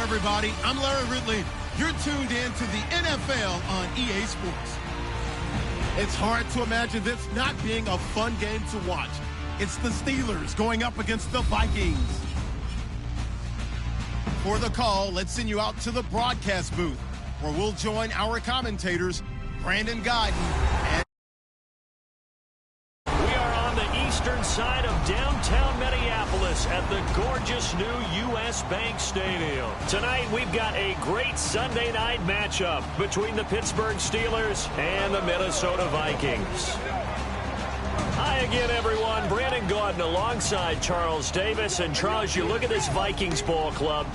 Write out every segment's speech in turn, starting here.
Everybody, I'm Larry Ridley. You're tuned in to the NFL on EA Sports. It's hard to imagine this not being a fun game to watch. It's the Steelers going up against the Vikings. For the call, let's send you out to the broadcast booth, where we'll join our commentators, Brandon Guyton and eastern side of downtown Minneapolis at the gorgeous new U.S. Bank Stadium. Tonight, we've got a great Sunday night matchup between the Pittsburgh Steelers and the Minnesota Vikings. Hi again, everyone. Brandon Guyton alongside Charles Davis. And Charles, you look at this Vikings ball club.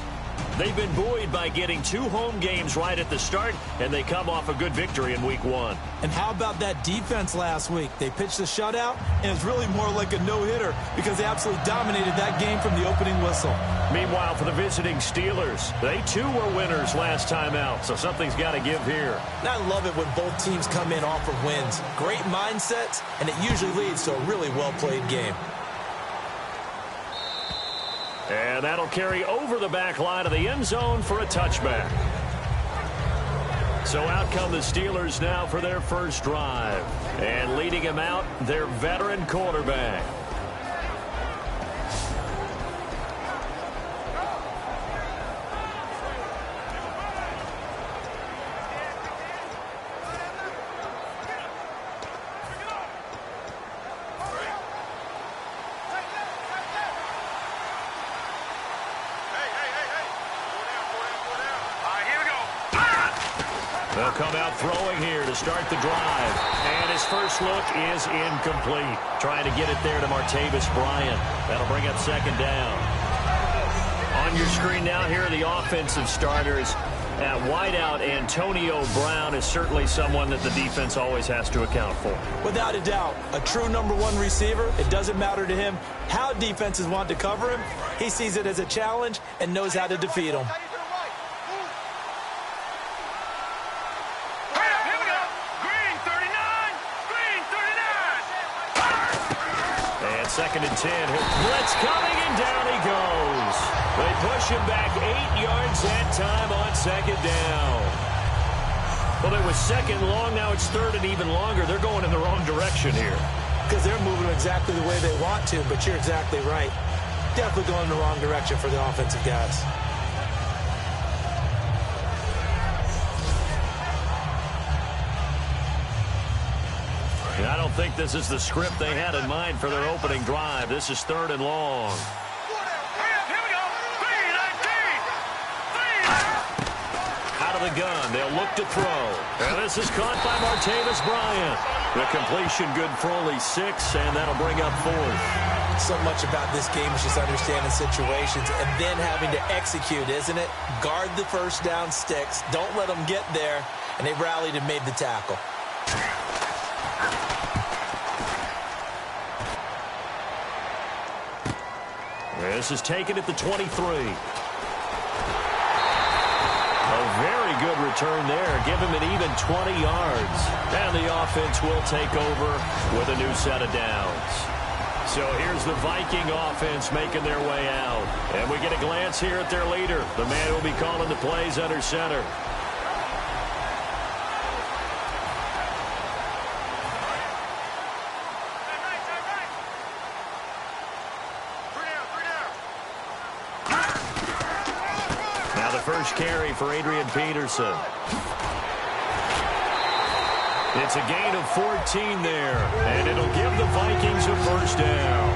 They've been buoyed by getting 2 home games right at the start, and they come off a good victory in Week 1. And how about that defense last week? They pitched a shutout, and it's really more like a no-hitter because they absolutely dominated that game from the opening whistle. Meanwhile, for the visiting Steelers, they too were winners last time out, so something's got to give here. And I love it when both teams come in off of wins. Great mindsets, and it usually leads to a really well-played game. And that'll carry over the back line of the end zone for a touchback. So out come the Steelers now for their first drive. And leading them out, their veteran quarterback. They'll come out throwing here to start the drive. And his first look is incomplete. Trying to get it there to Martavis Bryant. That'll bring up second down. On your screen now, here are the offensive starters. At wideout, Antonio Brown is certainly someone that the defense always has to account for. Without a doubt, a true #1 receiver. It doesn't matter to him how defenses want to cover him. He sees it as a challenge and knows how to defeat them. Second and 10. Blitz coming, and down he goes. They push him back 8 yards that time on second down. Well, it was second long. Now it's third and even longer. They're going in the wrong direction here. Because they're moving exactly the way they want to, but you're exactly right. Definitely going in the wrong direction for the offensive guys. I don't think this is the script they had in mind for their opening drive. This is third and long. Out of the gun, they'll look to throw. And this is caught by Martavis Bryant. The completion good for only 6, and that'll bring up 4th. So much about this game is just understanding situations and then having to execute, isn't it? Guard the first down sticks. Don't let them get there. And they rallied and made the tackle. This is taken at the 23. A very good return there. Give him an even 20 yards. And the offense will take over with a new set of downs. So here's the Viking offense making their way out. And we get a glance here at their leader, the man who will be calling the plays under center. First carry for Adrian Peterson. It's a gain of 14 there, and it'll give the Vikings a first down.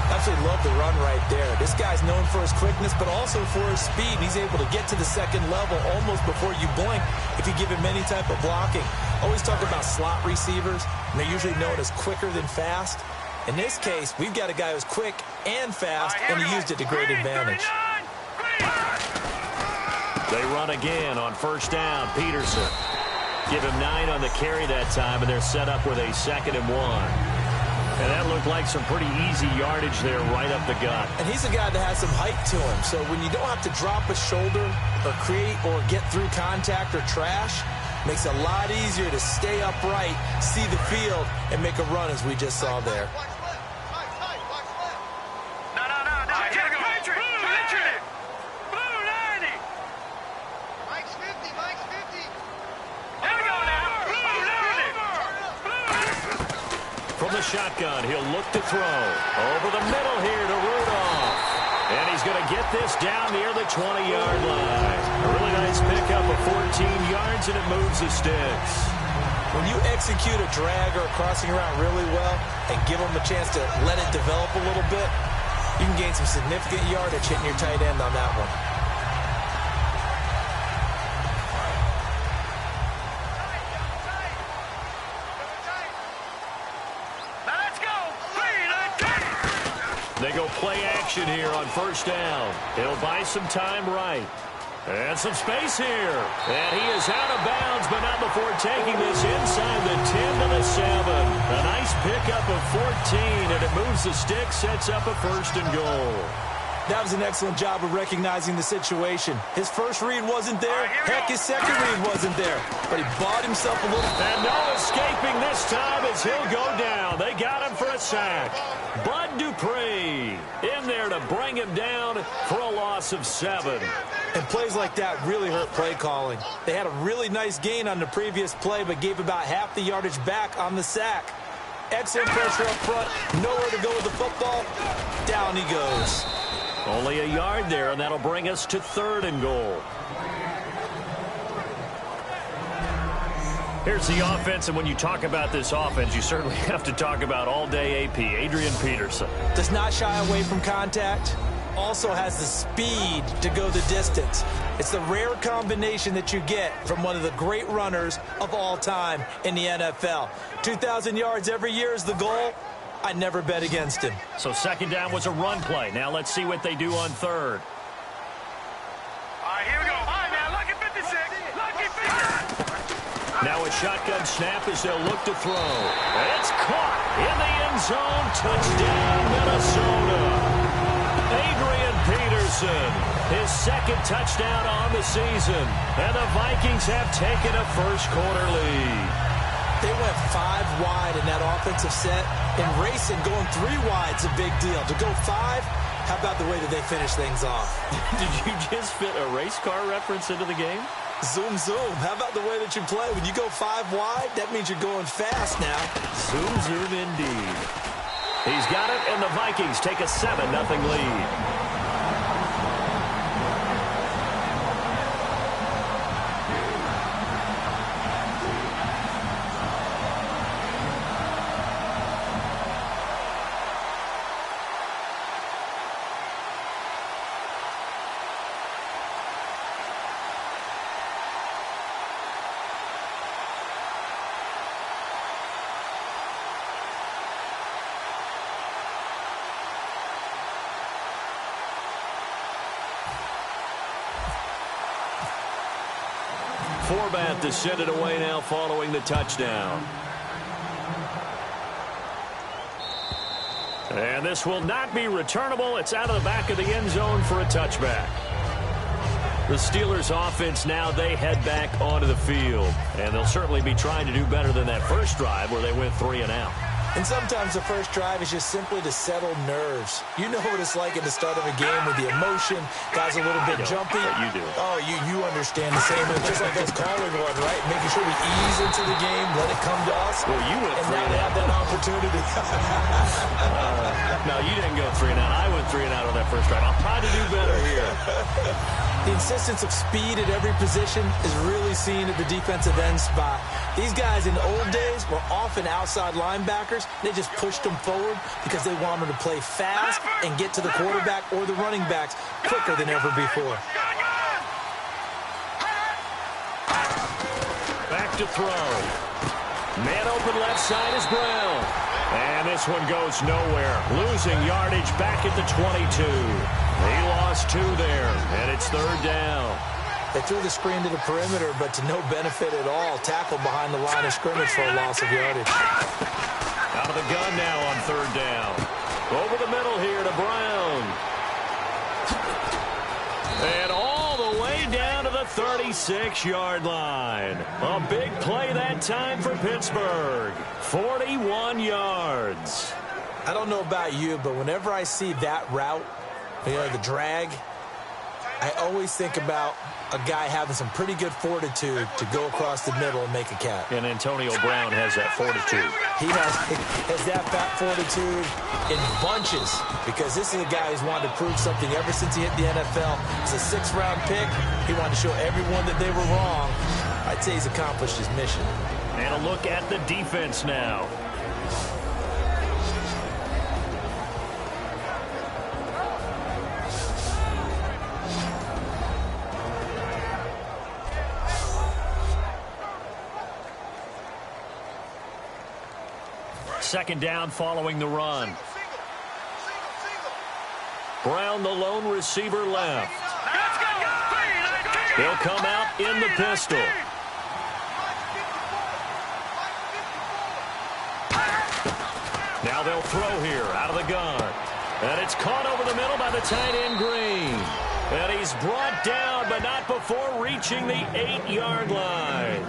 That's absolutely love the run right there. This guy's known for his quickness, but also for his speed. And he's able to get to the second level almost before you blink if you give him any type of blocking. Always talk about slot receivers, and they're usually known as quicker than fast. In this case, we've got a guy who's quick and fast, and he used it to great advantage. They run again on first down. Peterson. Give him 9 on the carry that time, and they're set up with a 2nd and 1. And that looked like some pretty easy yardage there right up the gut. And he's a guy that has some height to him, so when you don't have to drop a shoulder or create or get through contact or trash, makes it a lot easier to stay upright, see the field, and make a run as we just saw there. From the shotgun, he'll look to throw. Over the middle here to Rudolph. And he's going to get this down near the 20-yard line. A really nice pickup of 14 yards, and it moves the sticks. When you execute a drag or a crossing around really well and give them a chance to let it develop a little bit, you can gain some significant yardage hitting your tight end on that one. They go play action here on first down. He'll buy some time right. And some space here. And he is out of bounds, but not before taking this inside the 10 to the 7. A nice pickup of 14, and it moves the stick, sets up a 1st and goal. That was an excellent job of recognizing the situation. His first read wasn't there. Heck, his second read wasn't there. But he bought himself a little... And no escaping this time as he'll go down. They got him for a sack. Bud Dupree in there to bring him down for a loss of 7. And plays like that really hurt play calling. They had a really nice gain on the previous play, but gave about half the yardage back on the sack. Excellent pressure up front. Nowhere to go with the football. Down he goes. Only a yard there, and that'll bring us to 3rd and goal. Here's the offense, and when you talk about this offense, you certainly have to talk about all-day AP, Adrian Peterson. Does not shy away from contact. Also has the speed to go the distance. It's the rare combination that you get from one of the great runners of all time in the NFL. 2,000 yards every year is the goal. I never bet against him. So 2nd down was a run play. Now let's see what they do on 3rd. All right, here we go. All right, now, lucky 56. Lucky 50. Now a shotgun snap as they'll look to throw. It's caught in the end zone. Touchdown, Minnesota. Adrian Peterson, his 2nd touchdown on the season. And the Vikings have taken a first-quarter lead. They went 5 wide in that offensive set. In racing, going 3 wide's a big deal. To go 5, how about the way that they finish things off? Did you just fit a race car reference into the game? Zoom, zoom. How about the way that you play? When you go 5 wide, that means you're going fast now. Zoom, zoom indeed. He's got it, and the Vikings take a 7-0 lead. Forbat to send it away now following the touchdown. And this will not be returnable. It's out of the back of the end zone for a touchback. The Steelers offense now, they head back onto the field. And they'll certainly be trying to do better than that first drive where they went 3 and out. And sometimes the first drive is just simply to settle nerves. You know what it's like at the start of a game with the emotion. Guys a little bit jumpy. You do. Oh, you understand the same. It's just like us calling one, right? Making sure we ease into the game, let it come to us. Well, you went and 3 now and they out. have that opportunity. No, you didn't go 3 and out. I went 3 and out on that first drive. I'll try to do better here. The insistence of speed at every position is really seen at the defensive end spot. These guys in the old days were often outside linebackers. They just pushed them forward because they wanted to play fast and get to the quarterback or the running backs quicker than ever before. Back to throw. Man open left side is Brown. And this one goes nowhere. Losing yardage back at the 22. He lost 2 there, and it's 3rd down. They threw the screen to the perimeter, but to no benefit at all. Tackled behind the line of scrimmage for a loss of yardage. Out of the gun now on 3rd down. Over the middle here to Brown. And all the way down to the 36-yard line. A big play that time for Pittsburgh. 41 yards. I don't know about you, but whenever I see that route, the drag, I always think about a guy having some pretty good fortitude to go across the middle and make a catch. And Antonio Brown has that fortitude. He has that fat fortitude in bunches because this is a guy who's wanted to prove something ever since he hit the NFL. It's a 6th-round pick. He wanted to show everyone that they were wrong. I'd say he's accomplished his mission. And a look at the defense now. Second down following the run. Brown, the lone receiver, left. He'll come out in the pistol. Now they'll throw here out of the gun. And it's caught over the middle by the tight end Green. And he's brought down, but not before reaching the 8-yard line.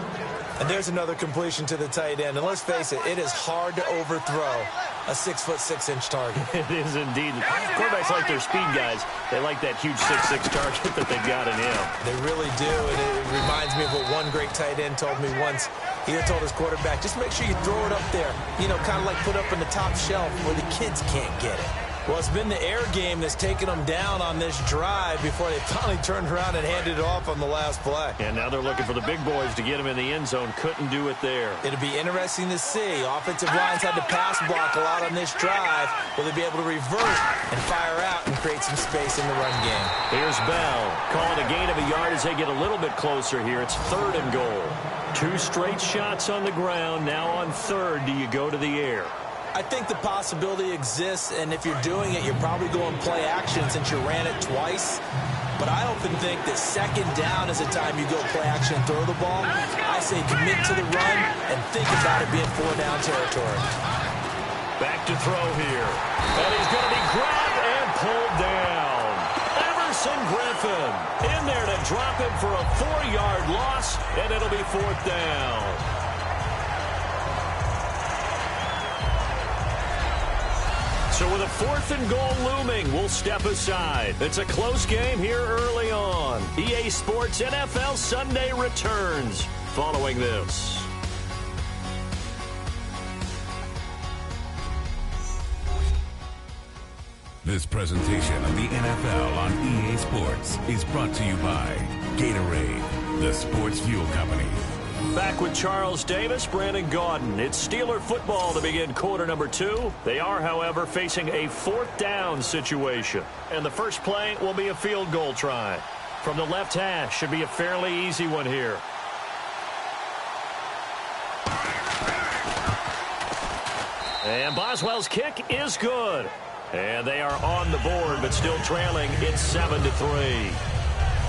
And there's another completion to the tight end. And let's face it, it is hard to overthrow a 6'6" target. It is indeed. Quarterbacks like their speed guys. They like that huge 6'6" target that they've got in him. They really do. And it reminds me of what one great tight end told me once. He had told his quarterback, just make sure you throw it up there. Kind of like put up in the top shelf where the kids can't get it. Well, it's been the air game that's taken them down on this drive before they finally turned around and handed it off on the last play. And now they're looking for the big boys to get them in the end zone. Couldn't do it there. It'll be interesting to see. Offensive lines had to pass block a lot on this drive. Will they be able to revert and fire out and create some space in the run game? Here's Bell. Calling a gain of a yard as they get a little bit closer here. It's 3rd and goal. 2 straight shots on the ground. Now on 3rd, do you go to the air? I think the possibility exists, and if you're doing it, you're probably going play action since you ran it twice. But I often think that 2nd down is the time you go play action and throw the ball. I say commit to the run and think about it being 4-down territory. Back to throw here. And he's going to be grabbed and pulled down. Everson Griffin in there to drop him for a 4-yard loss, and it'll be 4th down. So with a 4th and goal looming, we'll step aside. It's a close game here early on. EA Sports NFL Sunday returns following this. This presentation of the NFL on EA Sports is brought to you by Gatorade, the sports fuel company. Back with Charles Davis, Brandon Gaudin. It's Steeler football to begin quarter number 2. They are, however, facing a 4th down situation. And the first play will be a field goal try. From the left hash, should be a fairly easy one here. And Boswell's kick is good. And they are on the board, but still trailing. It's 7-3.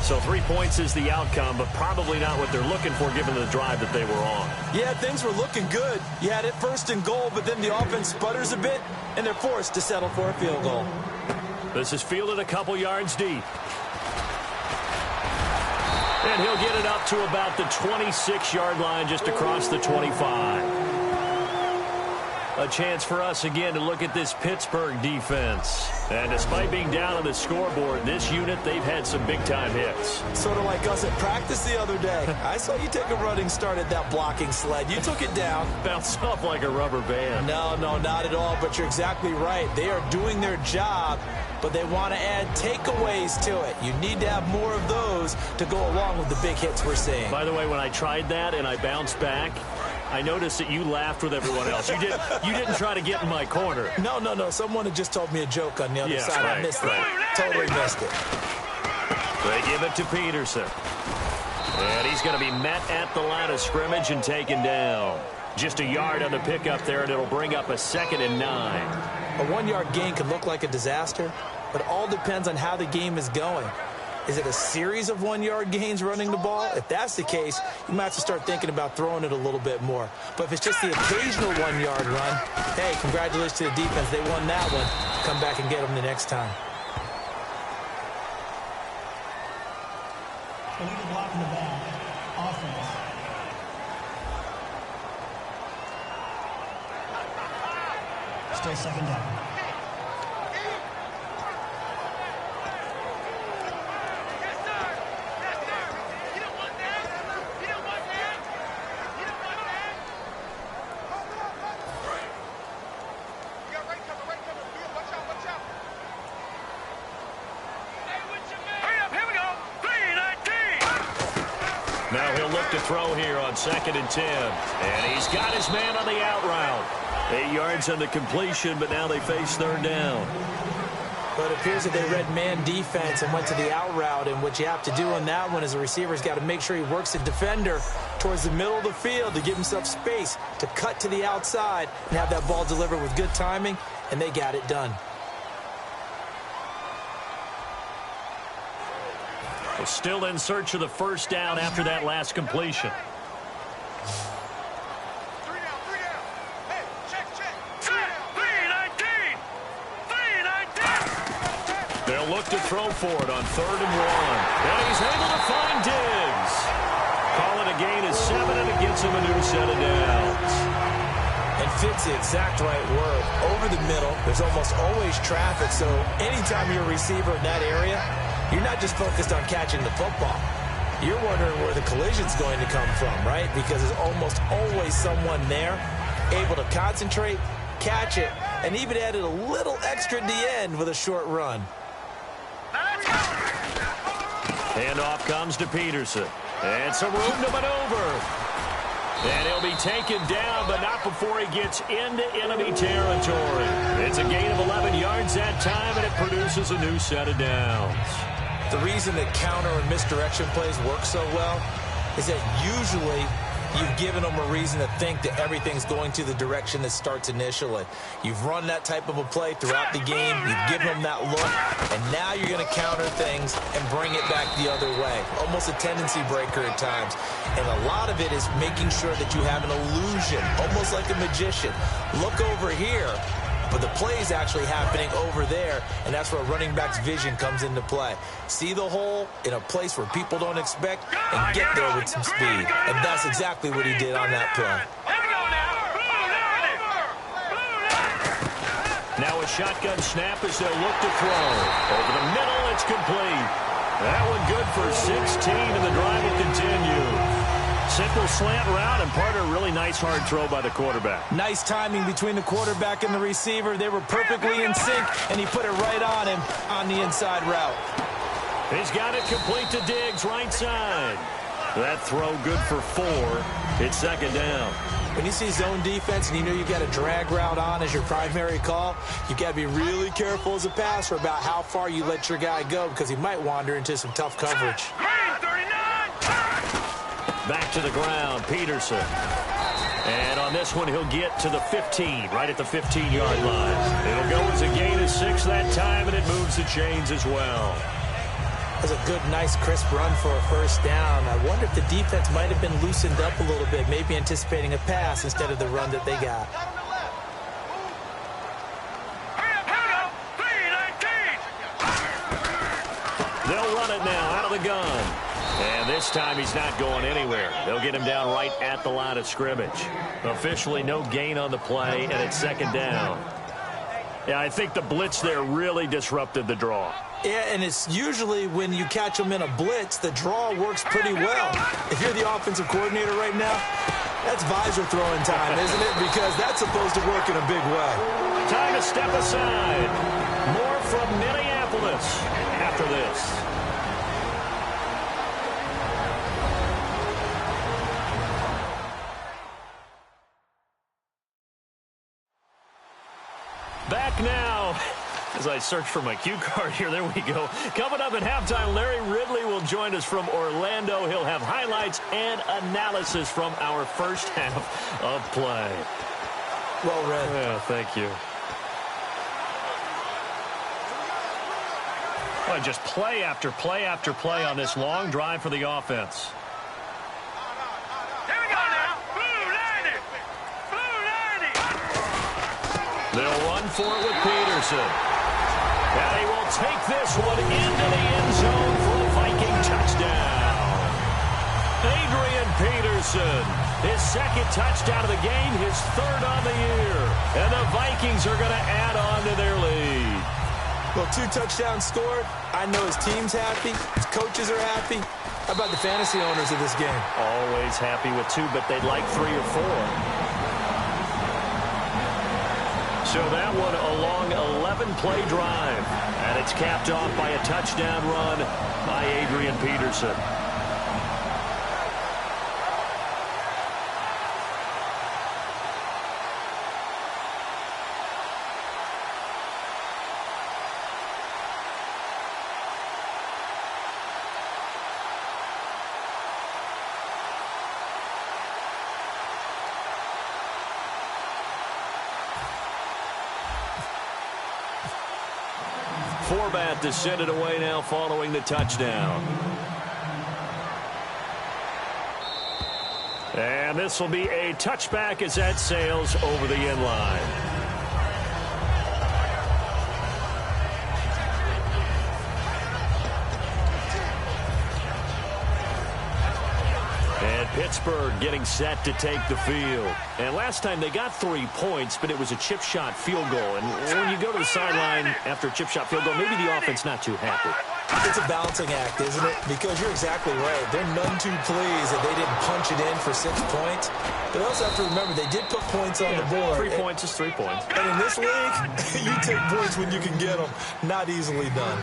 So 3 points is the outcome, but probably not what they're looking for given the drive that they were on. Yeah, things were looking good. You had it 1st and goal, but then the offense sputters a bit, and they're forced to settle for a field goal. This is fielded a couple yards deep. And he'll get it up to about the 26-yard line, just across the 25. A chance for us again to look at this Pittsburgh defense. And despite being down on the scoreboard, this unit, they've had some big-time hits. Sort of like us at practice the other day. I saw you take a running start at that blocking sled. You took it down. Bounced off like a rubber band. No, not at all. But you're exactly right. They are doing their job but they want to add takeaways to it. You need to have more of those to go along with the big hits we're seeing. By the way, when I tried that and I bounced back, I noticed that you laughed with everyone else. You didn't try to get in my corner. No. Someone had just told me a joke on the other side. Right. I missed that. Totally missed it. They give it to Peterson. And he's going to be met at the line of scrimmage and taken down. Just a yard on the pickup there, and it'll bring up a 2nd and 9. A 1-yard gain could look like a disaster, but all depends on how the game is going. Is it a series of 1-yard gains running the ball? If that's the case, you might have to start thinking about throwing it a little bit more. But if it's just the occasional 1-yard run, hey, congratulations to the defense. They won that one. Come back and get them the next time. Illegal block in the back. Offense. Still 2nd down. Now he'll look to throw here on 2nd and 10. And he's got his man on the out route. 8 yards on the completion, but now they face 3rd down. But it appears that they read man defense and went to the out route. And what you have to do on that one is the receiver's got to make sure he works the defender towards the middle of the field to give himself space to cut to the outside and have that ball delivered with good timing. And they got it done. Well, still in search of the 1st down after that last completion. 3 down. Hey, check. 3-19. They'll look to throw for it on 3rd and 1. And he's able to find Diggs. Call it a gain of 7, and it gets him a new set of downs. And fits the exact right word. Over the middle, there's almost always traffic. So anytime you're a receiver in that area, you're not just focused on catching the football. You're wondering where the collision's going to come from, right? Because there's almost always someone there able to concentrate, catch it, and even added a little extra at the end with a short run. Handoff comes to Peterson. And some room to maneuver. And he'll be taken down, but not before he gets into enemy territory. It's a gain of 11 yards that time, and it produces a new set of downs. The reason that counter and misdirection plays work so well is that usually you've given them a reason to think that everything's going to the direction that starts initially. You've run that type of a play throughout the game. You've given them that look, and now you're going to counter things and bring it back the other way. Almost a tendency breaker at times. And a lot of it is making sure that you have an illusion, almost like a magician. Look over here. But the play is actually happening over there, and that's where a running back's vision comes into play. See the hole in a place where people don't expect and get there with some speed. And that's exactly what he did on that play. Now a shotgun snap as they'll look to throw. Over the middle, it's complete. That one good for 16, and the drive will continue. Simple slant route, and part of a really nice hard throw by the quarterback. Nice timing between the quarterback and the receiver. They were perfectly in sync, and he put it right on him on the inside route. He's got it complete to Diggs, right side. That throw good for 4. It's 2nd down. When you see zone defense and you know you've got a drag route on as your primary call, you've got to be really careful as a passer about how far you let your guy go because he might wander into some tough coverage. Back to the ground, Peterson. And on this one, he'll get to the 15, right at the 15-yard line. It'll go as a gain of 6 that time, and it moves the chains as well. That's a good, nice, crisp run for a 1st down. I wonder if the defense might have been loosened up a little bit, maybe anticipating a pass instead of the run that they got. They'll run it now out of the gun. And this time he's not going anywhere. They'll get him down right at the line of scrimmage. Officially no gain on the play, and it's 2nd down. Yeah, I think the blitz there really disrupted the draw. Yeah, and it's usually when you catch them in a blitz, the draw works pretty well. If you're the offensive coordinator right now, that's visor throwing time, isn't it? Because that's supposed to work in a big way. Time to step aside. More from Minneapolis. us after this. Back now. As I search for my cue card here, there we go. Coming up at halftime, Larry Ridley will join us from Orlando. He'll have highlights and analysis from our first half of play. Well read. Yeah, thank you. Well, just play after play after play on this long drive for the offense. Here we go now. Blue 90. Blue 90. They'll run for it with Peterson. And he will take this one into the end zone for a Viking touchdown. Adrian Peterson, his second touchdown of the game, his third on the year. And the Vikings are going to add on to their lead. Well, 2 touchdowns scored. I know his team's happy. His coaches are happy. How about the fantasy owners of this game? Always happy with 2, but they'd like 3 or 4. So that one a long 11-play drive. And it's capped off by a touchdown run by Adrian Peterson. Forbat to send it away now following the touchdown. And this will be a touchback as that sails over the end line. And Pittsburgh getting set to take the field. And last time they got 3 points, but it was a chip shot field goal. And when you go to the sideline after a chip shot field goal, maybe the offense not too happy. It's a balancing act, isn't it? Because you're exactly right. They're none too pleased that they didn't punch it in for 6 points. But also have to remember, they did put points on the board. 3 points is 3 points. And in this league, you take points when you can get them. Not easily done.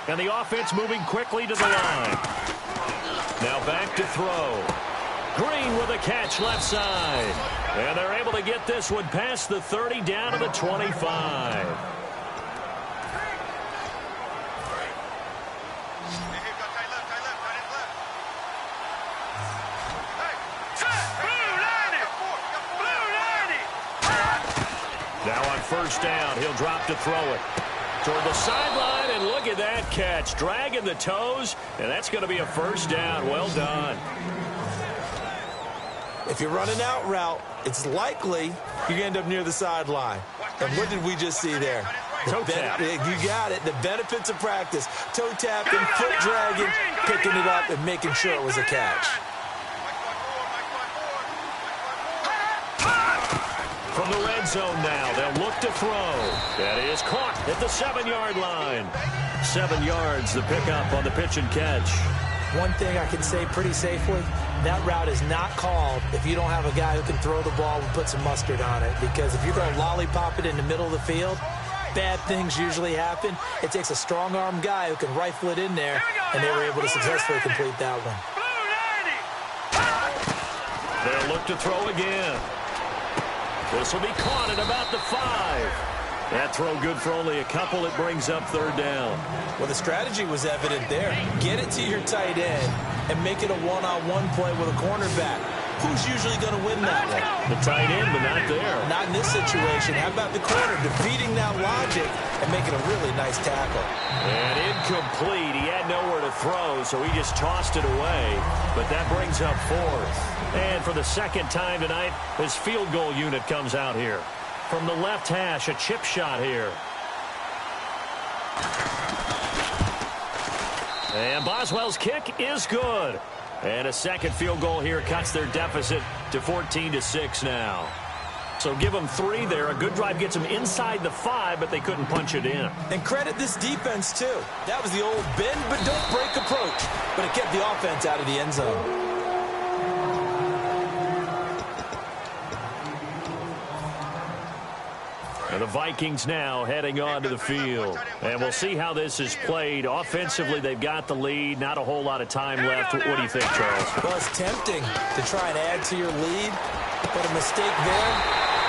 And the offense moving quickly to the line. Now back to throw. Green with a catch left side. And they're able to get this one past the 30 down to the 25. Now on first down, he'll drop to throw it. Toward the sideline, and look at that catch. Dragging the toes, and that's going to be a first down. Well done. If you're running out route, it's likely you end up near the sideline. And what did we just see there? Toe tap. You got it. The benefits of practice. Toe tapping, foot dragging, picking it up, and making sure it was a catch. From the red zone now, they'll look to throw. That is caught at the 7-yard line. 7 yards, the pickup on the pitch and catch. One thing I can say pretty safely, that route is not called if you don't have a guy who can throw the ball and put some mustard on it. Because if you're going to lollipop it in the middle of the field, bad things usually happen. It takes a strong-arm guy who can rifle it in there, and they were able to successfully complete that one. They'll look to throw again. This will be caught at about the 5. That throw good for only a couple. It brings up third down. Well, the strategy was evident there. Get it to your tight end and make it a one-on-one play with a cornerback. Who's usually going to win that one? The tight end, but not there. Not in this situation. How about the corner defeating that logic and making a really nice tackle? And incomplete. He had nowhere to throw, so he just tossed it away. But that brings up 4th. And for the second time tonight, his field goal unit comes out here. From the left hash, a chip shot here. And Boswell's kick is good. And a second field goal here cuts their deficit to 14-6 now. So give them 3 there. A good drive gets them inside the 5, but they couldn't punch it in. And credit this defense, too. That was the old bend but don't break approach. But it kept the offense out of the end zone. And The Vikings now heading on to the field. And we'll see how this is played. Offensively, they've got the lead. Not a whole lot of time left. What do you think, Charles? Well, it's tempting to try and add to your lead, but a mistake there,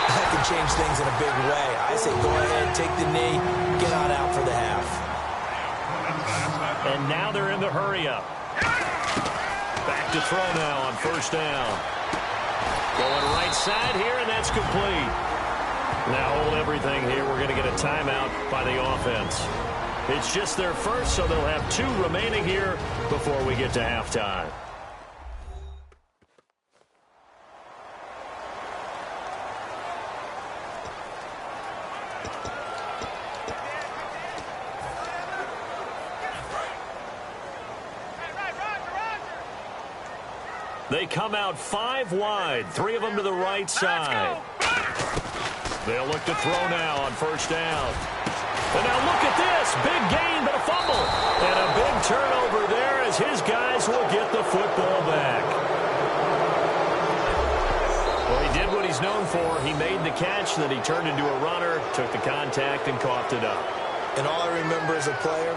that can change things in a big way. I say go ahead, take the knee, get on out for the half. And now they're in the hurry-up. Back to throw now on first down. Going right side here, and that's complete. Now hold everything here. We're going to get a timeout by the offense. It's just their first, so they'll have 2 remaining here before we get to halftime. They come out 5 wide, 3 of them to the right side. They'll look to throw now on first down. And now look at this. Big gain, but a fumble. And a big turnover there as his guys will get the football back. Well, he did what he's known for. He made the catch, then he turned into a runner, took the contact, and coughed it up. And all I remember as a player,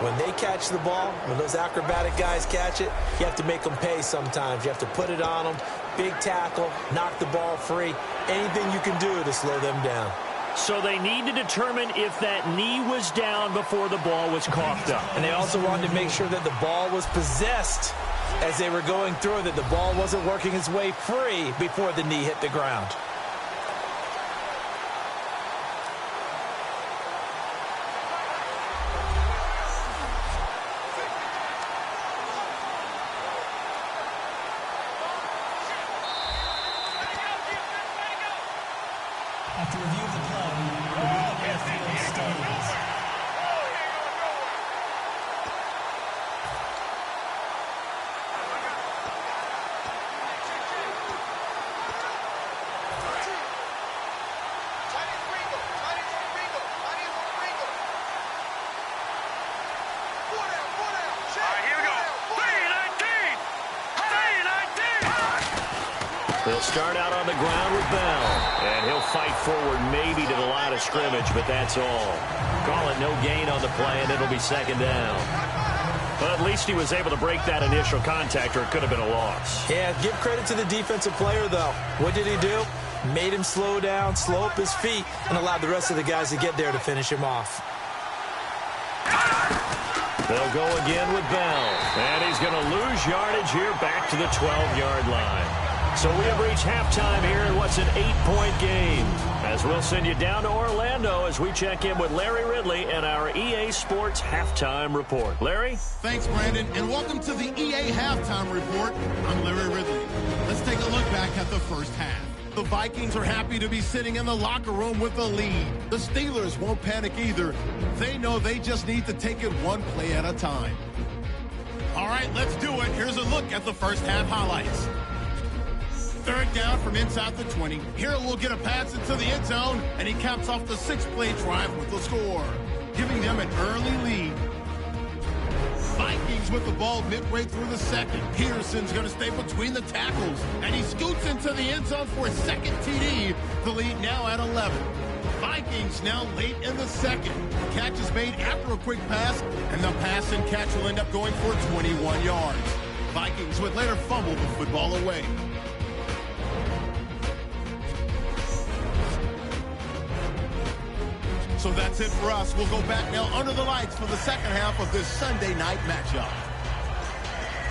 when they catch the ball, when those acrobatic guys catch it, you have to make them pay sometimes. You have to put it on them. Big tackle, knock the ball free. Anything you can do to slow them down. So they need to determine if that knee was down before the ball was coughed up. And they also wanted to make sure that the ball was possessed as they were going through, that the ball wasn't working its way free before the knee hit the ground. After review of the play, the rule on the field states. They'll start out on the ground with Bell. And he'll fight forward maybe to the line of scrimmage, but that's all. Call it no gain on the play, and it'll be second down. But at least he was able to break that initial contact, or it could have been a loss. Yeah, give credit to the defensive player, though. What did he do? Made him slow down, slow up his feet, and allowed the rest of the guys to get there to finish him off. They'll go again with Bell. And he's going to lose yardage here back to the 12-yard line. So we have reached halftime here in what's an 8-point game. As we'll send you down to Orlando as we check in with Larry Ridley and our EA Sports Halftime Report. Larry? Thanks, Brandon, and welcome to the EA Halftime Report. I'm Larry Ridley. Let's take a look back at the first half. The Vikings are happy to be sitting in the locker room with the lead. The Steelers won't panic either. They know they just need to take it one play at a time. All right, let's do it. Here's a look at the first half highlights. Third down from inside the 20. Here we'll get a pass into the end zone, and he caps off the 6-play drive with the score, giving them an early lead. Vikings with the ball midway through the second. Peterson's going to stay between the tackles, and he scoots into the end zone for a second TD. The lead now at 11. Vikings now late in the second. Catch is made after a quick pass, and the pass and catch will end up going for 21 yards. Vikings would later fumble the football away. So that's it for us. We'll go back now under the lights for the second half of this Sunday night matchup.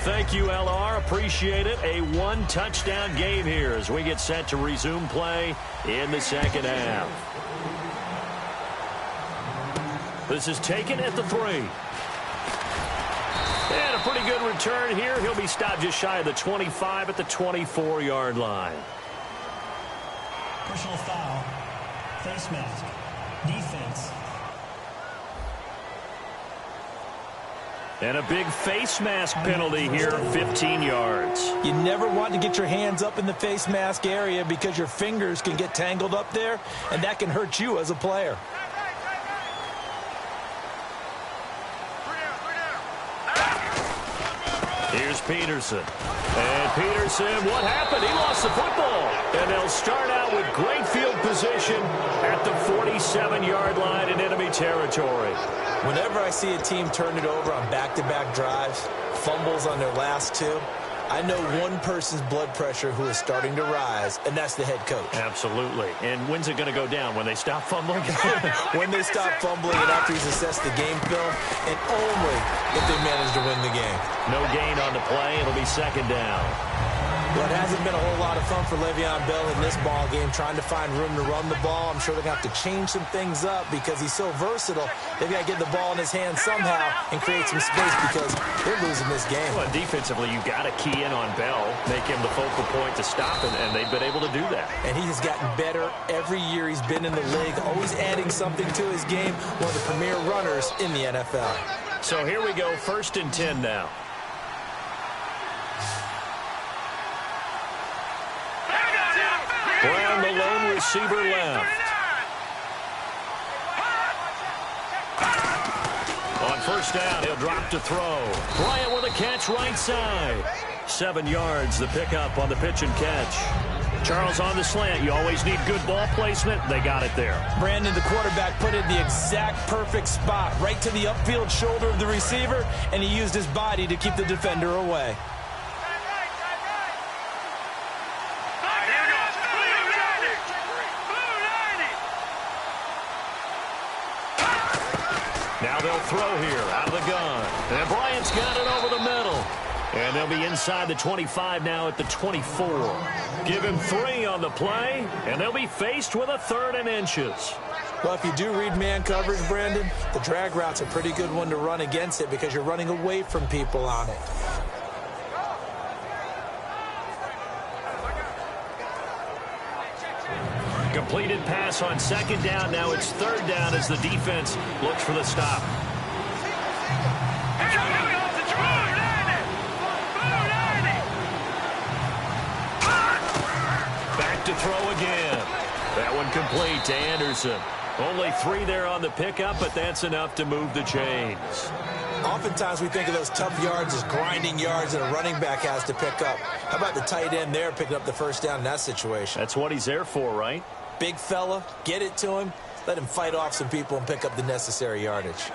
Thank you, LR. Appreciate it. A one-touchdown game here as we get set to resume play in the second half. This is taken at the 3. And a pretty good return here. He'll be stopped just shy of the 25 at the 24-yard line. Personal foul. Face mask. Defense. And a big face mask penalty here, 15 yards. You never want to get your hands up in the face mask area because your fingers can get tangled up there, and that can hurt you as a player. Here's Peterson. And Peterson, what happened? He lost the football. And they'll start out with great field position at the 47-yard line in enemy territory. Whenever I see a team turn it over on back-to-back drives, fumbles on their last two, I know one person's blood pressure who is starting to rise, and that's the head coach. Absolutely. And when's it going to go down? When they stop fumbling? When they stop fumbling and after he's assessed the game film, and only if they manage to win the game. No gain on the play. It'll be second down. Well, it hasn't been a whole lot of fun for Le'Veon Bell in this ball game, trying to find room to run the ball. I'm sure they're going to have to change some things up because he's so versatile. They've got to get the ball in his hands somehow and create some space because they're losing this game. Well, defensively, you've got to key in on Bell, make him the focal point to stop it, and they've been able to do that. And he has gotten better every year he's been in the league, always adding something to his game, one of the premier runners in the NFL. So here we go, 1st and 10 now. Brown, the lone receiver, left. On 1st down, he'll drop to throw. Bryant with a catch right side. 7 yards, the pickup on the pitch and catch. Charles on the slant. You always need good ball placement. They got it there. Brandon, the quarterback, put it in the exact perfect spot, right to the upfield shoulder of the receiver, and he used his body to keep the defender away. Now they'll throw here out of the gun. And Bryant's got it over the middle. And they'll be inside the 25 now at the 24. Give him 3 on the play, and they'll be faced with a 3rd and inches. Well, if you do read man coverage, Brandon, the drag route's a pretty good one to run against it because you're running away from people on it. Completed pass on 2nd down. Now it's 3rd down as the defense looks for the stop. Back to throw again. That one complete to Anderson. Only 3 there on the pickup, but that's enough to move the chains. Oftentimes we think of those tough yards as grinding yards that a running back has to pick up. How about the tight end there picking up the 1st down in that situation? That's what he's there for, right? Big fella, get it to him, let him fight off some people and pick up the necessary yardage.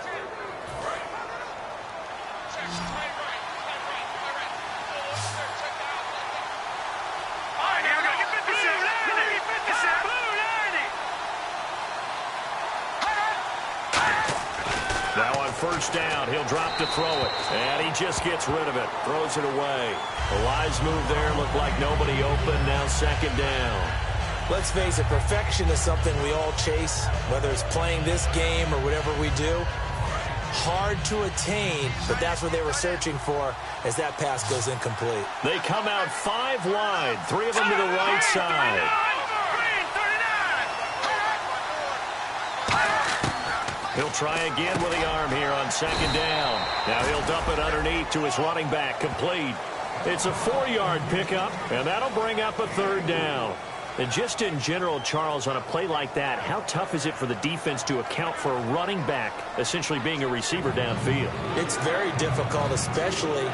Now on 1st down, he'll drop to throw it. And he just gets rid of it, throws it away. A wise move there, looked like nobody open, now 2nd down. Let's face it, perfection is something we all chase, whether it's playing this game or whatever we do. Hard to attain, but that's what they were searching for as that pass goes incomplete. They come out 5 wide, 3 of them to the right side. He'll try again with the arm here on 2nd down. Now he'll dump it underneath to his running back, complete. It's a 4-yard pickup, and that'll bring up a 3rd down. And just in general, Charles, on a play like that, how tough is it for the defense to account for a running back essentially being a receiver downfield? It's very difficult, especially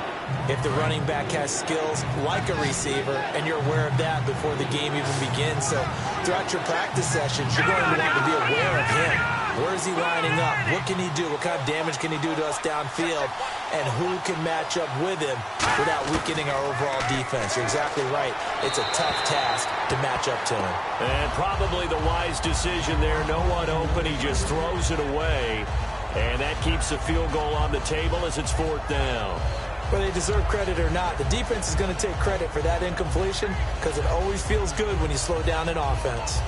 if the running back has skills like a receiver, and you're aware of that before the game even begins. So throughout your practice sessions, you're going to want to be aware of him. Where is he lining up? What can he do? What kind of damage can he do to us downfield? And who can match up with him without weakening our overall defense? You're exactly right. It's a tough task to match up to him. And probably the wise decision there. No one open. He just throws it away. And that keeps the field goal on the table as it's 4th down. Whether they deserve credit or not, the defense is going to take credit for that incompletion because it always feels good when you slow down an offense.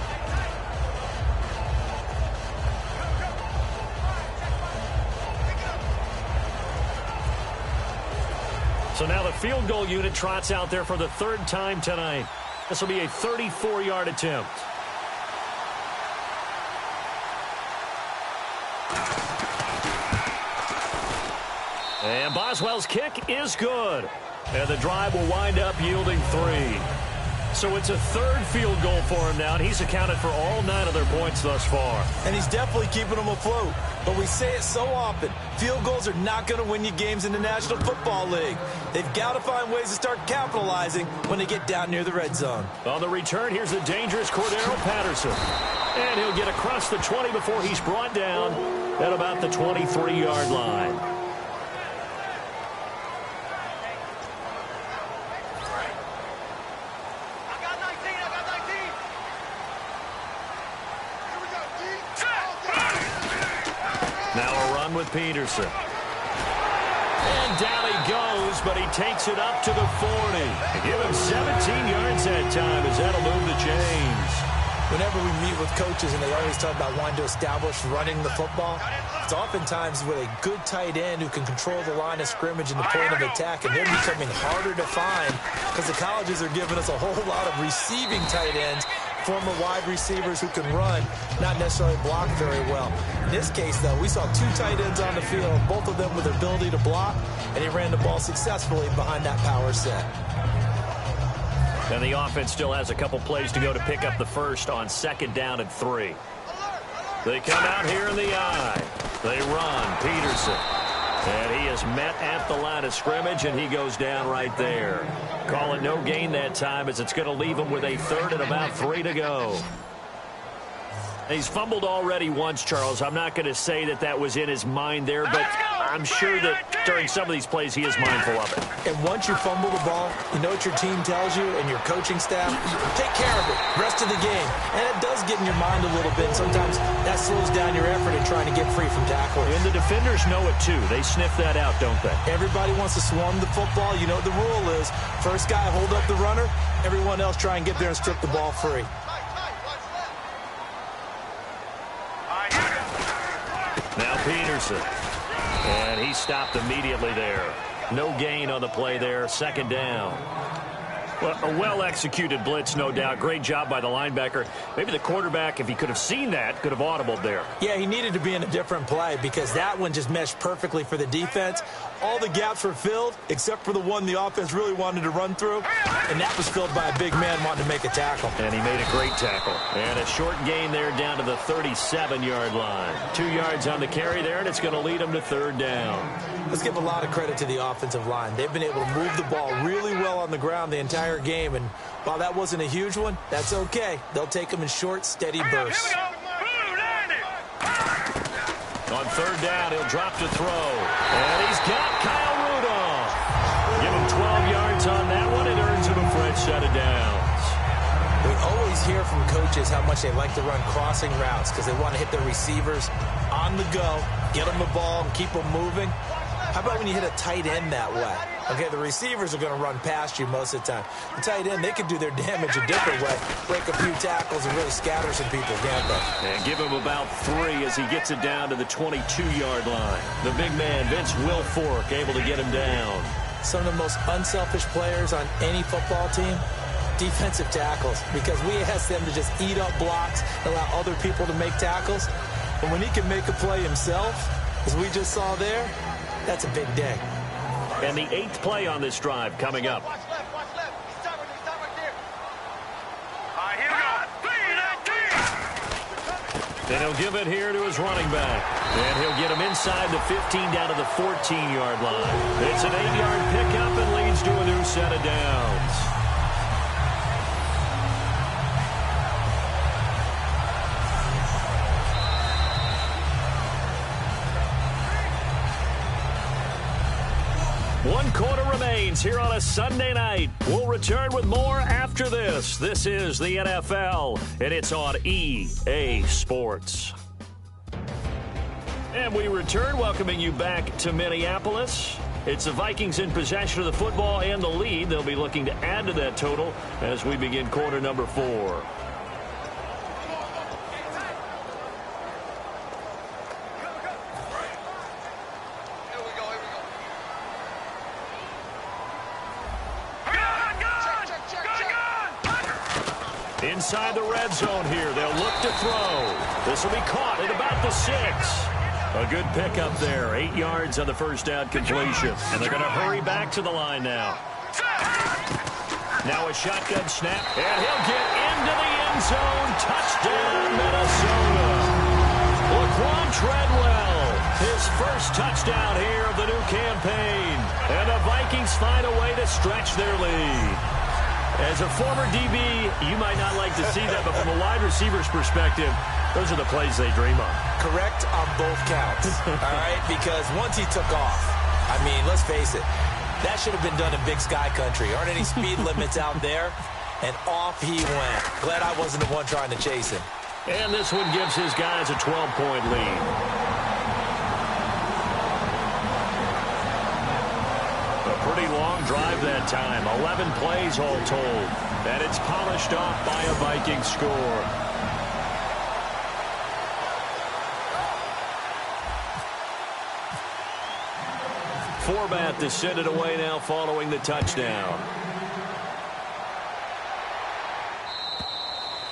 So now the field goal unit trots out there for the 3rd time tonight. This will be a 34-yard attempt. And Boswell's kick is good. And the drive will wind up yielding 3. So it's a third field goal for him now, and he's accounted for all 9 of their points thus far. And he's definitely keeping them afloat. But we say it so often, field goals are not going to win you games in the National Football League. They've got to find ways to start capitalizing when they get down near the red zone. On the return, here's the dangerous Cordero Patterson. And he'll get across the 20 before he's brought down at about the 23-yard line. Now a run with Peterson. And down he goes, but he takes it up to the 40. Give him 17 yards that time as that'll move the chains. Whenever we meet with coaches and they always talk about wanting to establish running the football, it's oftentimes with a good tight end who can control the line of scrimmage and the point of attack, and they're becoming harder to find because the colleges are giving us a whole lot of receiving tight ends, former wide receivers who can run, not necessarily block very well. In this case, though, we saw 2 tight ends on the field, both of them with the ability to block, and he ran the ball successfully behind that power set. And the offense still has a couple plays to go to pick up the first on 2nd down and 3. They come out here in the eye. They run. Peterson. And he is met at the line of scrimmage, and he goes down right there. Call it no gain that time as it's going to leave him with a 3rd and about 3 to go. He's fumbled already once, Charles. I'm not going to say that that was in his mind there, but I'm sure that during some of these plays he is mindful of it. And once you fumble the ball, you know what your team tells you and your coaching staff? Take care of it. Rest of the game. And it does get in your mind a little bit. Sometimes that slows down your effort in trying to get free from tackles. And the defenders know it too. They sniff that out, don't they? Everybody wants to swarm the football. You know what the rule is. First guy hold up the runner. Everyone else try and get there and strip the ball free. Now Peterson. And he stopped immediately there. No gain on the play there. 2nd down. Well, a well-executed blitz, no doubt. Great job by the linebacker. Maybe the quarterback, if he could have seen that, could have audibled there. Yeah, he needed to be in a different play because that one just meshed perfectly for the defense. All the gaps were filled except for the one the offense really wanted to run through, and that was filled by a big man wanting to make a tackle. And he made a great tackle. And a short gain there down to the 37-yard line. 2 yards on the carry there, and it's going to lead him to 3rd down. Let's give a lot of credit to the offensive line. They've been able to move the ball really well on the ground the entire game, and while that wasn't a huge one, that's okay. They'll take them in short, steady bursts. On 3rd down, he'll drop to throw. And he's got Kyle Rudolph. Give him 12 yards on that one. It earns him a fresh set of downs. We always hear from coaches how much they like to run crossing routes because they want to hit their receivers on the go, get them the ball, and keep them moving. How about when you hit a tight end that way? Okay, the receivers are going to run past you most of the time. The tight end, they can do their damage a different way, break a few tackles and really scatter some people, can't they? And give him about 3 as he gets it down to the 22-yard line. The big man, Vince Wilfork, able to get him down. Some of the most unselfish players on any football team, defensive tackles, because we ask them to just eat up blocks, allow other people to make tackles. But when he can make a play himself, as we just saw there, that's a big day. And the 8th play on this drive coming up. Watch left, watch left. He's right there. All right, here we go. And he'll give it here to his running back. And he'll get him inside the 15 down to the 14-yard line. It's an 8-yard pickup and leads to a new set of downs. One quarter remains here on a Sunday night. We'll return with more after this. This is the NFL, and it's on EA Sports. And we return, welcoming you back to Minneapolis. It's the Vikings in possession of the football and the lead. They'll be looking to add to that total as we begin quarter number 4. Inside the red zone here. They'll look to throw. This will be caught at about the 6. A good pickup there. 8 yards on the first down completion. And they're going to hurry back to the line now. Now a shotgun snap, and he'll get into the end zone. Touchdown, Minnesota. Laquan Treadwell, his first touchdown here of the new campaign. And the Vikings find a way to stretch their lead. As a former DB, you might not like to see that, but from a wide receiver's perspective, those are the plays they dream of. Correct on both counts, all right? Because once he took off, I mean, let's face it, that should have been done in Big Sky Country. Aren't any speed limits out there? And off he went. Glad I wasn't the one trying to chase him. And this one gives his guys a 12-point lead. A pretty long drive that time. 11 plays all told. And it's polished off by a Viking score. Forbat to send it away now following the touchdown.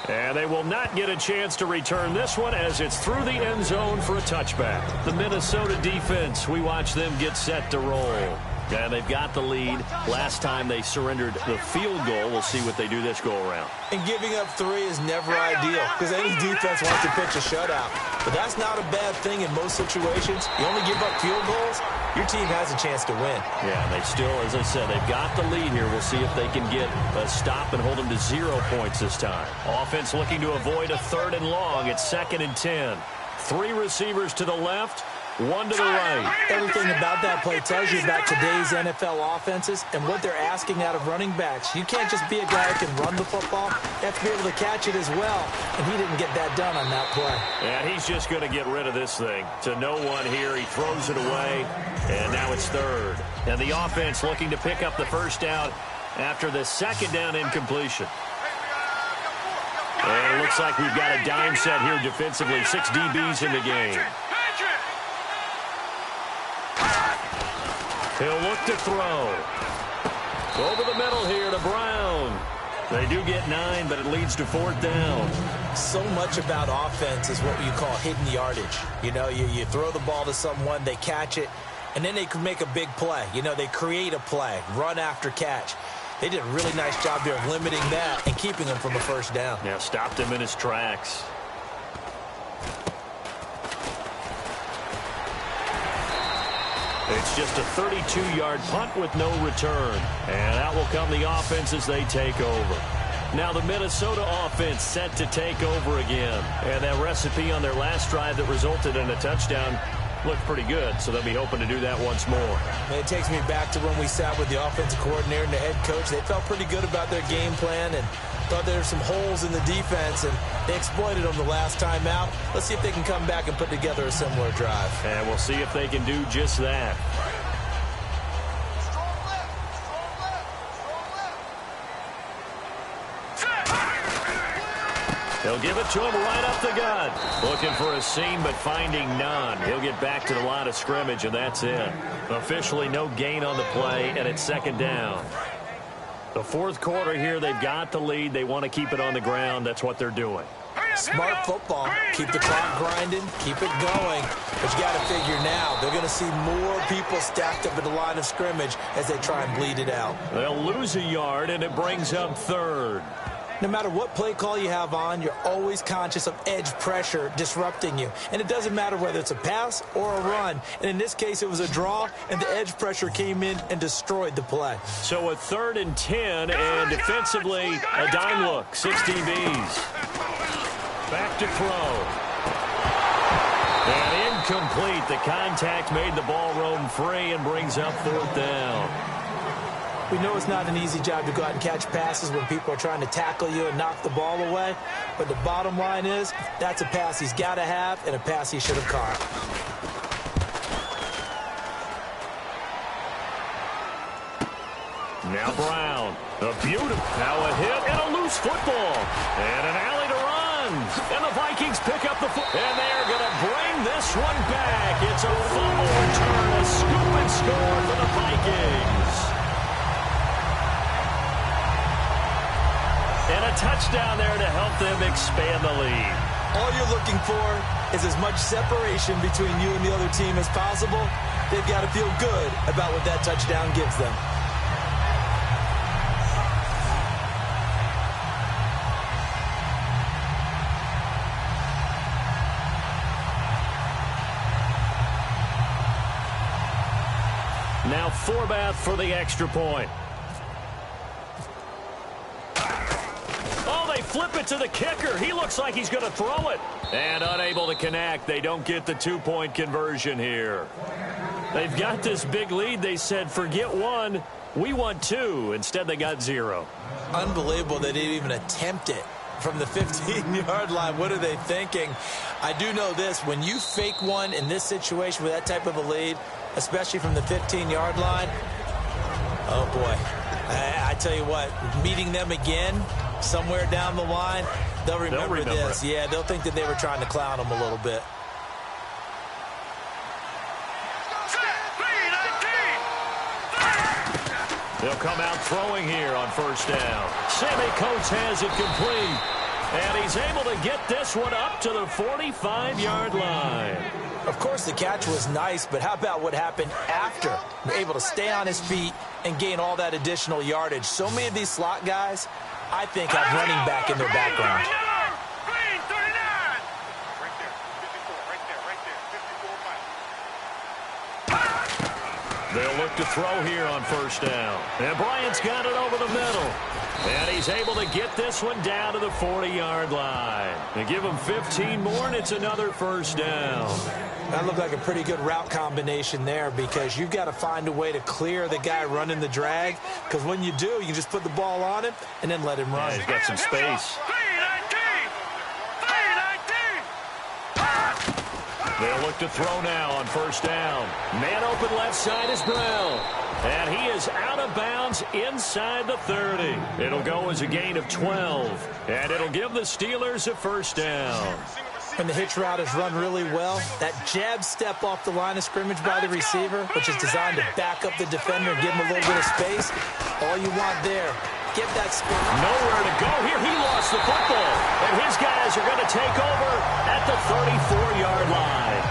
And they will not get a chance to return this one as it's through the end zone for a touchback. The Minnesota defense, we watch them get set to roll. And they've got the lead. Last time they surrendered the field goal. We'll see what they do this go-around. And giving up 3 is never ideal because any defense wants to pitch a shutout. But that's not a bad thing in most situations. You only give up field goals, your team has a chance to win. Yeah, and they still, as I said, they've got the lead here. We'll see if they can get a stop and hold them to 0 points this time. Offense looking to avoid a 3rd and long. It's 2nd and 10. 3 receivers to the left, 1 to the right. Everything about that play tells you about today's NFL offenses and what they're asking out of running backs. You can't just be a guy who can run the football. You have to be able to catch it as well, and he didn't get that done on that play. And he's just going to get rid of this thing. To no one here, he throws it away, and now it's 3rd. And the offense looking to pick up the first down after the 2nd down incompletion. And it looks like we've got a dime set here defensively. 6 DBs in the game. He'll look to throw. Over the middle here to Brown. They do get 9, but it leads to 4th down. So much about offense is what you call hidden yardage. You know, you throw the ball to someone, they catch it, and then they can make a big play. You know, they create a play, run after catch. They did a really nice job there of limiting that and keeping him from a first down. Yeah, stopped him in his tracks. It's just a 32-yard punt with no return. And out will come the offense as they take over. Now the Minnesota offense set to take over again. And that recipe on their last drive that resulted in a touchdown looked pretty good, so they'll be hoping to do that once more. And it takes me back to when we sat with the offensive coordinator and the head coach. They felt pretty good about their game plan and thought there were some holes in the defense, and they exploited them the last time out. Let's see if they can come back and put together a similar drive. And we'll see if they can do just that. They'll give it to him right up the gut. Looking for a seam, but finding none. He'll get back to the line of scrimmage, and that's it. Officially no gain on the play, and it's 2nd down. The 4th quarter here, they've got the lead. They want to keep it on the ground. That's what they're doing. Smart football. Keep the clock grinding. Keep it going. But you got to figure now, they're going to see more people stacked up at the line of scrimmage as they try and bleed it out. They'll lose a yard, and it brings up 3rd. No matter what play call you have on, you're always conscious of edge pressure disrupting you. And it doesn't matter whether it's a pass or a run. And in this case, it was a draw, and the edge pressure came in and destroyed the play. So a 3rd and 10, and defensively, a dime look. 6 DBs. Back to throw. And incomplete. The contact made the ball roam free and brings up 4th down. We know it's not an easy job to go out and catch passes when people are trying to tackle you and knock the ball away. But the bottom line is, that's a pass he's got to have and a pass he should have caught. Now Brown. A beautiful. Now a hit and a loose football. And an alley to run. And the Vikings pick up the foot. And they're going to bring this one back. It's a fumble return. A scoop and score for the Vikings. And a touchdown there to help them expand the lead. All you're looking for is as much separation between you and the other team as possible. They've got to feel good about what that touchdown gives them. Now Forbath for the extra point. Oh, they flip it to the kicker. He looks like he's going to throw it. And unable to connect. They don't get the two-point conversion here. They've got this big lead. They said, forget one. We want two. Instead, they got 0. Unbelievable they didn't even attempt it from the 15-yard line. What are they thinking? I do know this. When you fake one in this situation with that type of a lead, especially from the 15-yard line, oh, boy. I tell you what, meeting them again somewhere down the line, they'll remember this. Yeah, they'll think that they were trying to clown them a little bit. They'll come out throwing here on first down. Sammy Coates has it complete. And he's able to get this one up to the 45-yard line. Of course, the catch was nice, but how about what happened after? Able to stay on his feet and gain all that additional yardage. So many of these slot guys, I think, have running back in their background. They'll look to throw here on first down. And Bryant's got it over the middle. And he's able to get this one down to the 40-yard line. They give him 15 more, and it's another first down. That looked like a pretty good route combination there, because you've got to find a way to clear the guy running the drag, because when you do, you just put the ball on him and then let him run. Yeah, he's got some space. They'll look to throw now on first down. Man open left side is Brown. And he is out of bounds inside the 30. It'll go as a gain of 12. And it'll give the Steelers a first down. When the hitch route is run really well, that jab step off the line of scrimmage by the receiver, which is designed to back up the defender and give him a little bit of space, all you want there, get that spin. Nowhere to go here. He lost the football. And his guys are going to take over at the 34-yard line.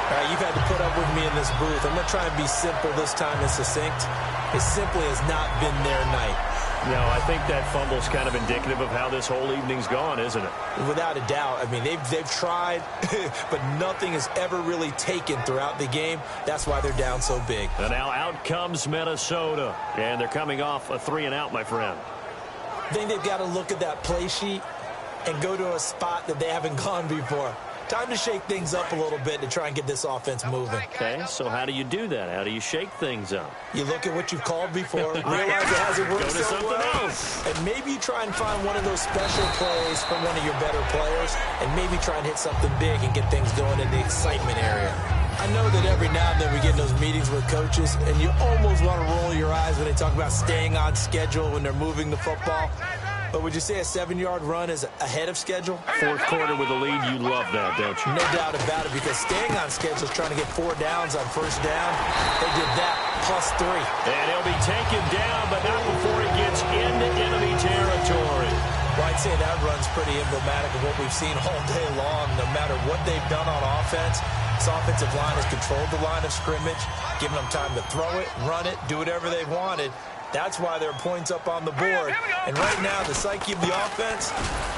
All right, you've had to put up with me in this booth. I'm going to try and be simple this time and succinct. It simply has not been their night. No, I think that fumble's kind of indicative of how this whole evening's gone, isn't it? Without a doubt. I mean, they've tried, but nothing has ever really taken throughout the game. That's why they're down so big. And now out comes Minnesota. And they're coming off a 3-and-out, my friend. I think they've got to look at that play sheet and go to a spot that they haven't gone before. Time to shake things up a little bit to try and get this offense moving. Okay, so how do you do that? How do you shake things up? You look at what you've called before, realize it hasn't worked so well, else. and maybe you try and find one of those special plays from one of your better players, and maybe try and hit something big and get things going in the excitement area. I know that every now and then we get in those meetings with coaches, and you almost want to roll your eyes when they talk about staying on schedule when they're moving the football. But would you say a 7-yard run is ahead of schedule? Fourth quarter with a lead, you love that, don't you? No doubt about it, because staying on schedule is trying to get 4 downs on first down. They did that +3. And he'll be taken down, but not before he gets into enemy territory. Well, I'd say that run's pretty emblematic of what we've seen all day long. No matter what they've done on offense, this offensive line has controlled the line of scrimmage, given them time to throw it, run it, do whatever they wanted. That's why there are points up on the board. And right now, the psyche of the offense,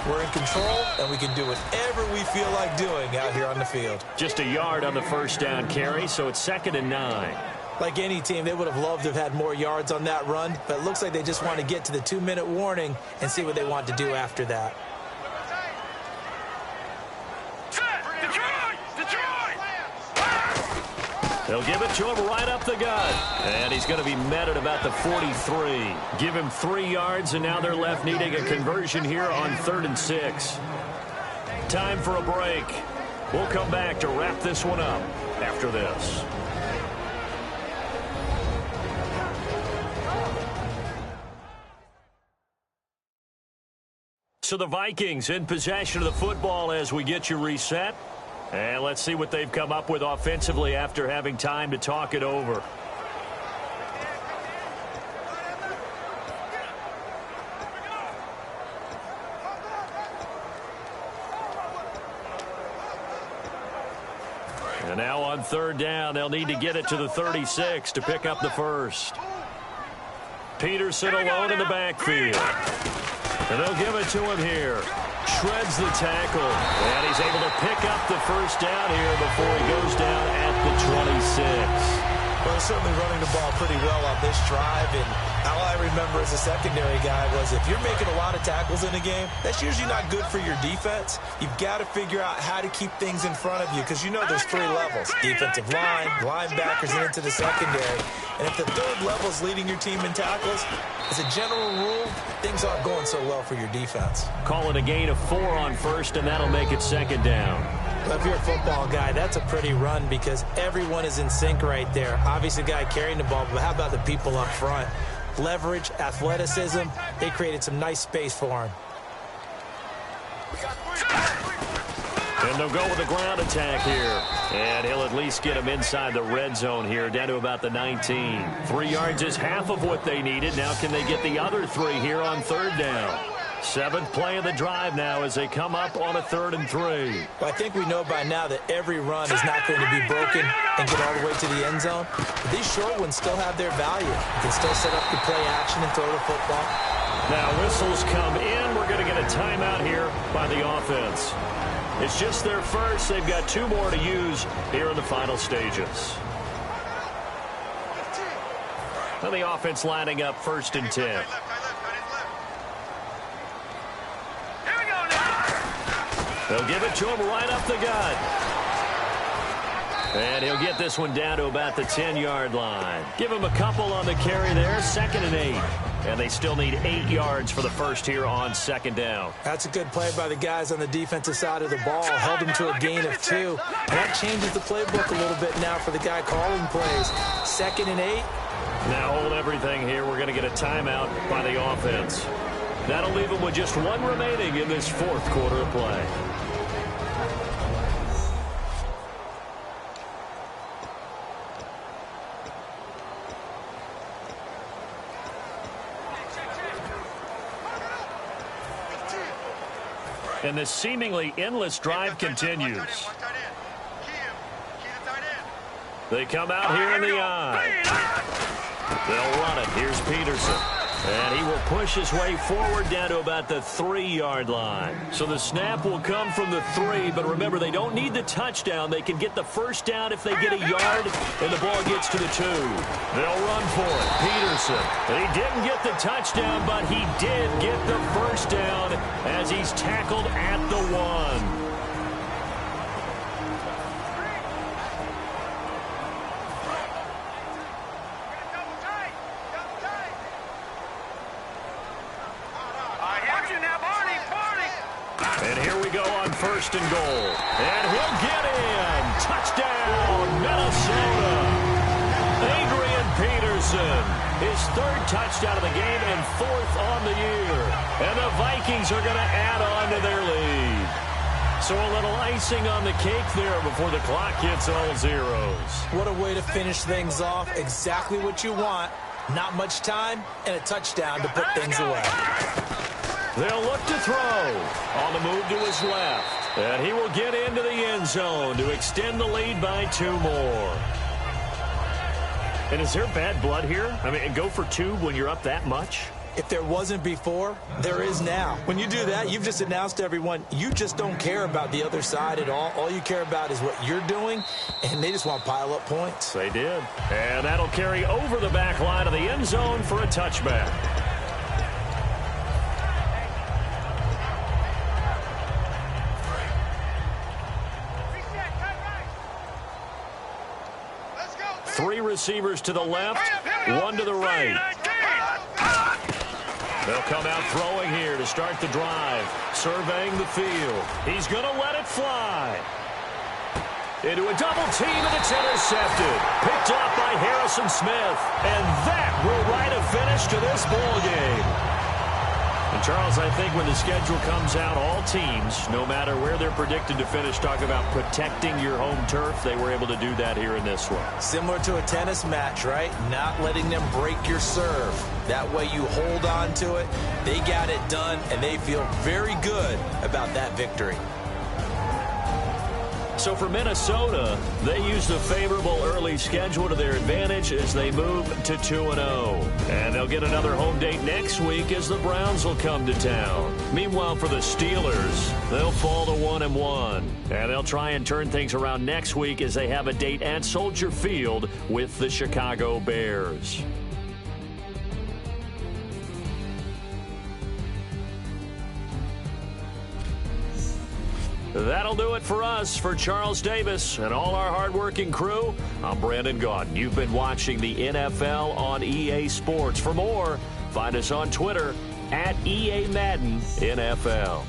we're in control, and we can do whatever we feel like doing out here on the field. Just a yard on the first down carry, so it's 2nd and 9. Like any team, they would have loved to have had more yards on that run, but it looks like they just want to get to the 2-minute warning and see what they want to do after that. They'll give it to him right up the gut. And he's going to be met at about the 43. Give him 3 yards, and now they're left needing a conversion here on 3rd and 6. Time for a break. We'll come back to wrap this one up after this. So the Vikings in possession of the football as we get you reset. And let's see what they've come up with offensively after having time to talk it over. And now on 3rd down, they'll need to get it to the 36 to pick up the first. Peterson alone in the backfield. And they'll give it to him here. Shreds the tackle, and he's able to pick up the first down here before he goes down at the 26. Well, they're certainly running the ball pretty well on this drive, and all I remember as a secondary guy was if you're making a lot of tackles in a game, that's usually not good for your defense. You've got to figure out how to keep things in front of you because you know there's three levels: defensive line, linebackers, and into the secondary. And if the third level is leading your team in tackles, as a general rule, things aren't going so well for your defense. Call it a gain of 4 on first, and that'll make it second down. Well, if you're a football guy, that's a pretty run because everyone is in sync right there. Obviously, the guy carrying the ball, but how about the people up front? Leverage, athleticism, they created some nice space for him. And they'll go with a ground attack here. And he'll at least get him inside the red zone here, down to about the 19. 3 yards is half of what they needed. Now can they get the other 3 here on third down? 7th play of the drive now as they come up on a 3rd and 3. Well, I think we know by now that every run is not going to be broken and get all the way to the end zone. But these short ones still have their value. You can still set up the play action and throw the football. Now whistles come in. We're going to get a timeout here by the offense. It's just their first. They've got 2 more to use here in the final stages. Now the offense lining up 1st and 10. They'll give it to him right up the gut. And he'll get this one down to about the 10-yard line. Give him a couple on the carry there, 2nd and 8. And they still need 8 yards for the first here on 2nd down. That's a good play by the guys on the defensive side of the ball. Held him to a gain of 2. And that changes the playbook a little bit now for the guy calling plays. 2nd and 8. Now hold everything here. We're going to get a timeout by the offense. That'll leave them with just 1 remaining in this 4th quarter of play. And this seemingly endless drive continues. They come out here in the eye. They'll run it. Here's Peterson. And he will push his way forward down to about the 3-yard line. So the snap will come from the 3, but remember, they don't need the touchdown. They can get the first down if they get a yard, and the ball gets to the 2. They'll run for it. Peterson. And he didn't get the touchdown, but he did get the first down as he's tackled at the 1. And here we go on 1st and goal. And he'll get in. Touchdown, Minnesota. Adrian Peterson, his 3rd touchdown of the game and 4th on the year. And the Vikings are going to add on to their lead. So a little icing on the cake there before the clock hits all zeros. What a way to finish things off. Exactly what you want. Not much time and a touchdown to put things away. They'll look to throw. On the move to his left. And he will get into the end zone to extend the lead by 2 more. And is there bad blood here? I mean, go for 2 when you're up that much? If there wasn't before, there is now. When you do that, you've just announced to everyone, you just don't care about the other side at all. All you care about is what you're doing, and they just want to pile up points. They did. And that'll carry over the back line of the end zone for a touchback. Three receivers to the left, 1 to the right. They'll come out throwing here to start the drive. Surveying the field. He's going to let it fly. Into a double team, and it's intercepted. Picked off by Harrison Smith. And that will write a finish to this ball game. And Charles, I think when the schedule comes out, all teams, no matter where they're predicted to finish, talk about protecting your home turf. They were able to do that here in this one. Similar to a tennis match, right? Not letting them break your serve. That way you hold on to it. They got it done, and they feel very good about that victory. So for Minnesota, they used a favorable early schedule to their advantage as they move to 2-0. And they'll get another home date next week as the Browns will come to town. Meanwhile, for the Steelers, they'll fall to 1-1. And they'll try and turn things around next week as they have a date at Soldier Field with the Chicago Bears. That'll do it for us. For Charles Davis and all our hardworking crew, I'm Brandon Gaudin. You've been watching the NFL on EA Sports. For more, find us on Twitter at EA Madden NFL.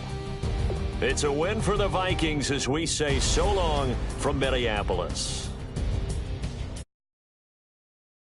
It's a win for the Vikings as we say so long from Minneapolis.